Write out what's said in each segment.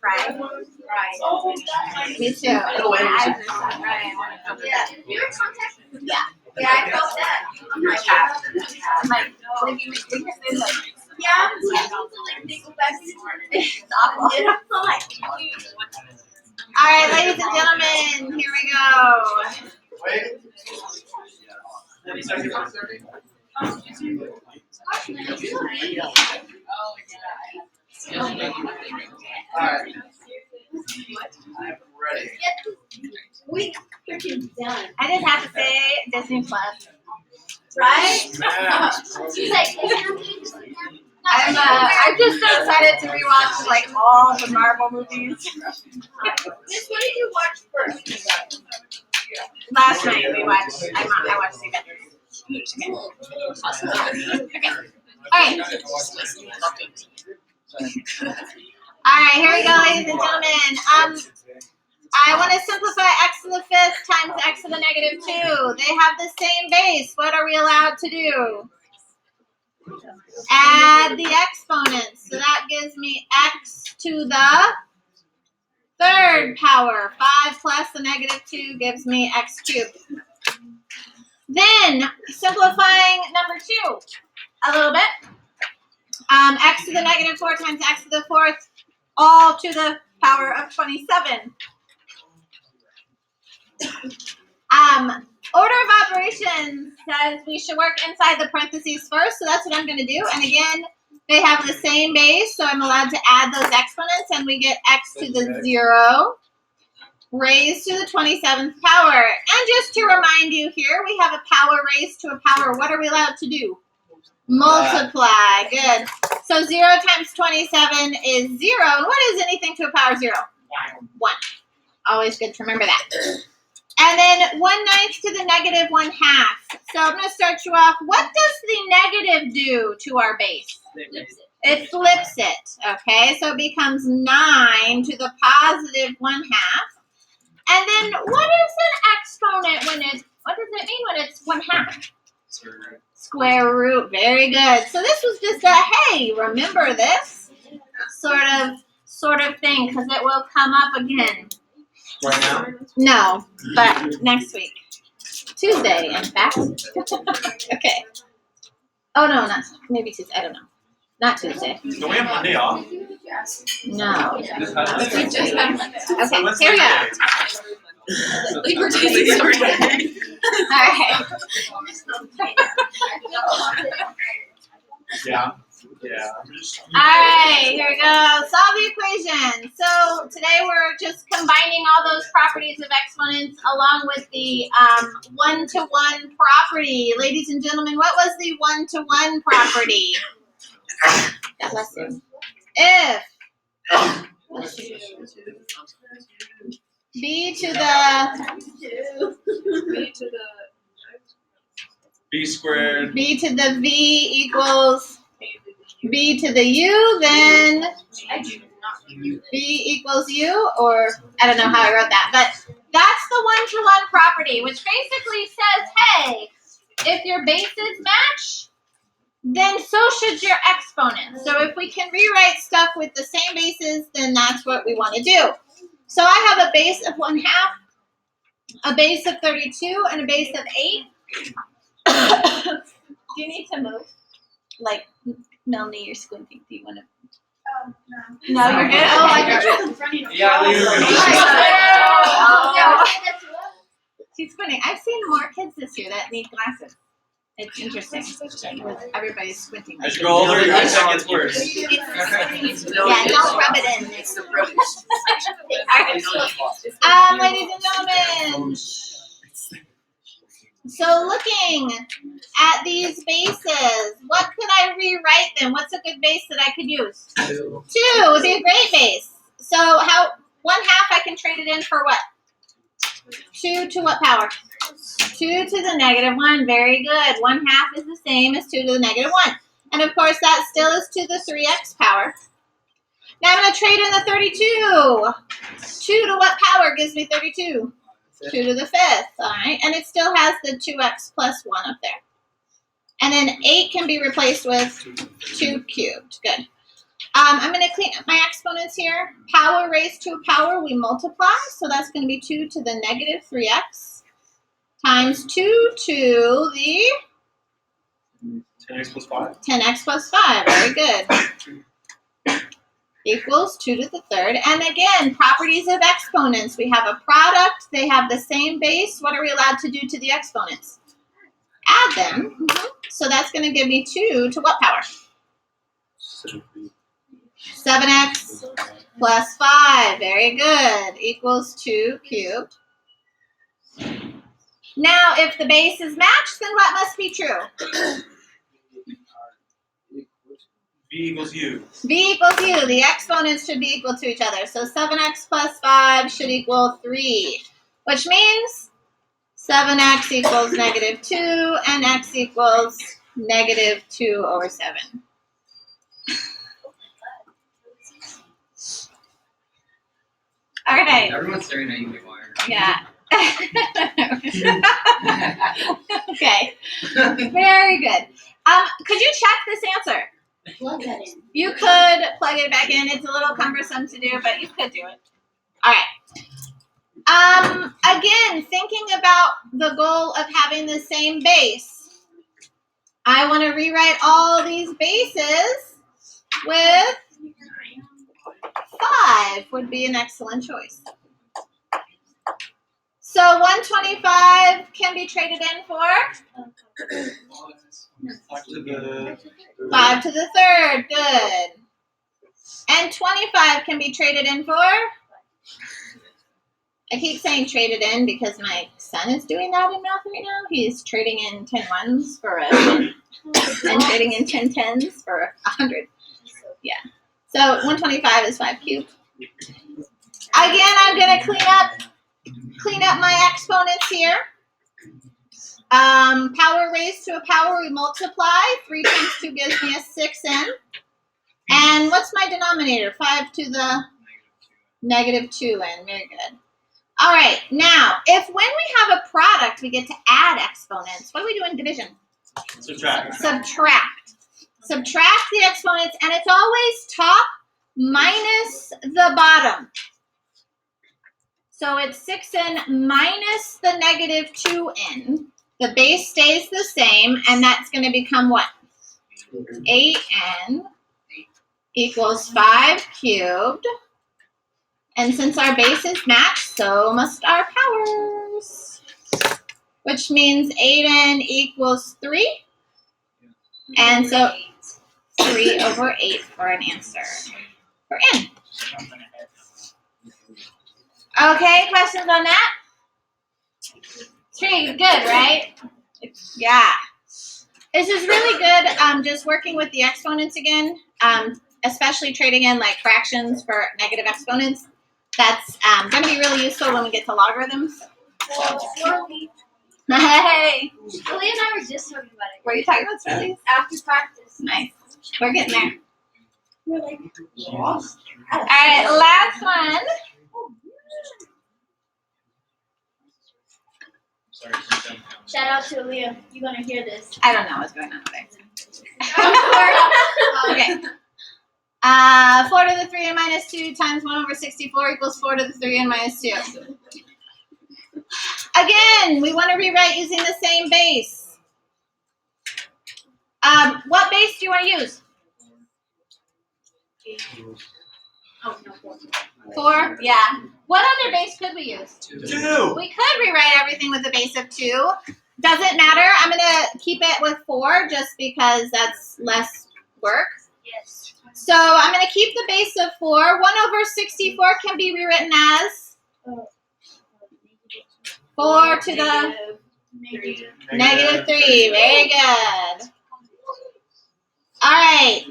Fried? Me too. Yeah. Yeah, I felt that. I'm like, yeah, it's awful. All right, ladies and gentlemen, here we go. We freaking done. I just have to say, Disney Plus. Right? She's like, I'm just so excited to rewatch like all the Marvel movies. Miss, what did you watch first? Last night we watched. I watched the Avengers. Okay. All right. All right. Here we go, ladies and gentlemen. I want to simplify x to the fifth times x to the negative 2. They have the same base. What are we allowed to do? Add the exponents. So that gives me x to the third power. 5 plus the negative 2 gives me x cubed. Then, simplifying number 2 a little bit. X to the negative 4 times x to the fourth, all to the power of 27. Order of operations says we should work inside the parentheses first, so that's what I'm going to do. And again, they have the same base, so I'm allowed to add those exponents, and we get x to the 0 raised to the 27th power. And just to remind you here, we have a power raised to a power. What are we allowed to do? Multiply. Good. So 0 times 27 is 0. And what is anything to a power 0? 1. Always good to remember that. And then 1/9 to the negative 1/2. So I'm going to start you off. What does the negative do to our base? It flips it. Okay, so it becomes 9 to the positive 1/2. And then what is an exponent what does it mean when it's 1/2? Square root. Very good. So this was just a, hey, remember this sort of thing, because it will come up again. Right now? No, but next week. Tuesday, in fact. Okay. Oh, no, not maybe Tuesday. I don't know. Not Tuesday. Do we have Monday off? No. Okay, Okay, here we go. Labor Day. All right. Yeah. Yeah. All right, here we go. Solve the equation. So today we're just combining all those properties of exponents along with the one-to-one property. Ladies and gentlemen, what was the one-to-one property? God bless you. If b to the B squared. b to the v equals b to the u, then b equals u, or I don't know how I wrote that, but that's the one-to-one property, which basically says, hey, if your bases match, then so should your exponents. So if we can rewrite stuff with the same bases, then that's what we want to do. So I have a base of 1/2, a base of 32, and a base of 8. Do you need to move? Like, Melanie, you're squinting. Do you want to? No, you're good. Oh, I got you in front of you. Yeah, She's squinting. I've seen more kids this year that need glasses. It's interesting. Everybody's squinting. As you grow older, your eyesight gets worse. Yeah, don't rub it in. It's the rubbish. Ladies and gentlemen. So looking at these bases, what could I rewrite them? What's a good base that I could use? 2 would be a great base. So 1/2 I can trade it in for what? 2 to what power? 2 to the negative 1. Very good. 1/2 is the same as 2 to the negative 1. And of course that still is to the 3x power. Now I'm going to trade in the 32. 2 to what power gives me 32? 2 to the 5th, all right? And it still has the 2x plus 1 up there. And then 8 can be replaced with 2 cubed. Good. I'm going to clean up my exponents here. Power raised to a power, we multiply. So that's going to be 2 to the negative 3x times 2 to the 10x plus 5. 10x plus 5. Very good. Equals 2 to the third. And again, properties of exponents. We have a product. They have the same base. What are we allowed to do to the exponents? Add them. So that's going to give me 2 to what power? 7x plus 5. Very good. Equals 2 cubed. Now, if the base is matched, then what must be true? V equals U. V equals U. The exponents should be equal to each other. So 7x plus 5 should equal 3, which means 7x equals negative 2 and x equals negative 2 over 7. All right. Everyone's staring at you, McGuire. Yeah. Okay. Very good. Could you check this answer? Plug that in. You could plug it back in. It's a little cumbersome to do, but you could do it. All right. Again, thinking about the goal of having the same base, I want to rewrite all these bases with 5 would be an excellent choice. So 125 can be traded in for 5 to the 5 to the third. Good. And 25 can be traded in for? I keep saying traded in because my son is doing that in math right now. He's trading in 10 ones for a 10 and trading in 10 tens for 100. Yeah. So 125 is 5 cubed. Again, I'm going to clean up my exponents here. Power raised to a power, we multiply. 3 times 2 gives me a 6n. And what's my denominator? 5 to the negative 2n. Very good. All right. Now, if when we have a product, we get to add exponents, what do we do in division? subtract. Subtract. Subtract the exponents, and it's always top minus the bottom. So it's 6n minus the negative 2n. The base stays the same, and that's going to become what? 8n equals 5 cubed. And since our base is matched, so must our powers. Which means 8n equals 3. And so 3 over 8 for an answer for n. Okay, questions on that? 3, good, right? Yeah. This is really good, just working with the exponents again, especially trading in like fractions for negative exponents. That's going to be really useful when we get to logarithms. Hey! Julie and I were just talking about it. Were you talking about studies? After practice. Nice. We're getting there. We're like, All right, last one. Sorry, shout out to Aaliyah. You're gonna hear this. I don't know what's going on there. Okay. 4 to the 3n minus 2 times 1 over 64 equals 4 to the 3n minus 2. Again, we want to rewrite using the same base. What base do you want to use? Oh, no, 4. 4? Yeah. What other base could we use? 2. We could rewrite everything with a base of 2. Doesn't matter. I'm going to keep it with 4 just because that's less work. Yes. So I'm going to keep the base of 4. 1 over 64 can be rewritten as 4 to the negative 3. Very good. All right.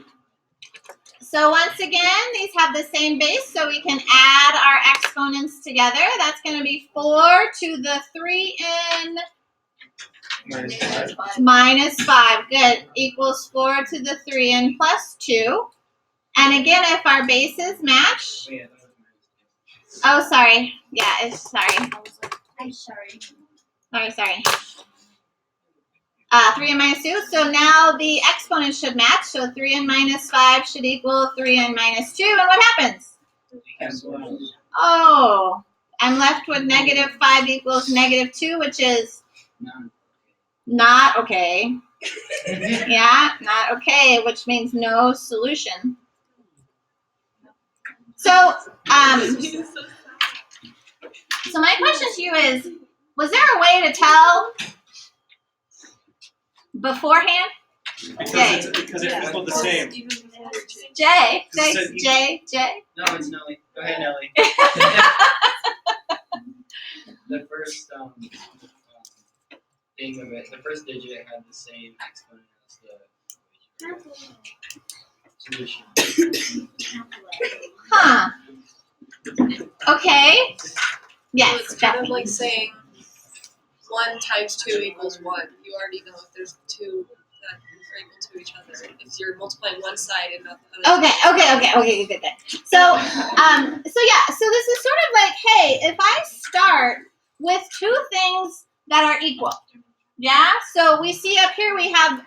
So once again, these have the same base, so we can add our exponents together. That's going to be 4 to the 3n minus 5. Good. Equals 4 to the 3n plus 2. And again, if our bases match. Oh, sorry. Yeah, it's sorry. I'm sorry. Sorry. 3n minus 2. So now the exponents should match. So 3n minus 5 should equal 3n minus 2. And what happens? Oh, I'm left with negative 5 equals negative 2, which is not okay. Yeah, not okay, which means no solution. So, so my question to you is, was there a way to tell beforehand? Because it's equal the same. Jay, This say is Jay. No, it's Nelly. Go ahead, Nelly. The first thing of it, the first digit had the same exponent as the solution. Huh. Okay. So Yes, it's kind of Bethany. like saying 1 times 2 equals 1. You already know if there's 2 that are equal to each other. If you're multiplying one side and not the other. Okay, good. So, so this is sort of like, hey, if I start with 2 things that are equal, yeah? So we see up here we have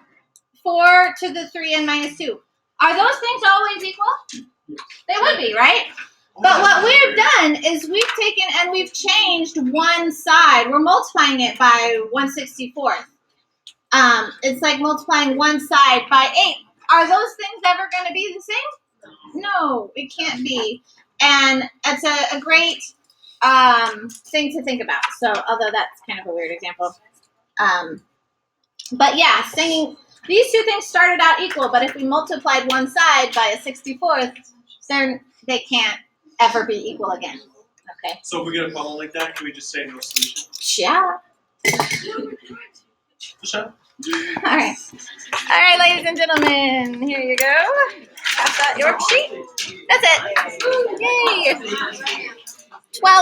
4 to the 3n minus 2. Are those things always equal? They would be, right? But what we've done is we've taken and we've changed one side. We're multiplying it by 1/64. It's like multiplying one side by 8. Are those things ever going to be the same? No, it can't be. And it's a great thing to think about. So, although that's kind of a weird example. But yeah, saying these 2 things started out equal, but if we multiplied one side by a 64th, then they can't ever be equal again. Okay. So if we get a problem like that, can we just say no solution? Yeah. Sure. All right, ladies and gentlemen, here you go. Pass out your sheet. That's it. Yay.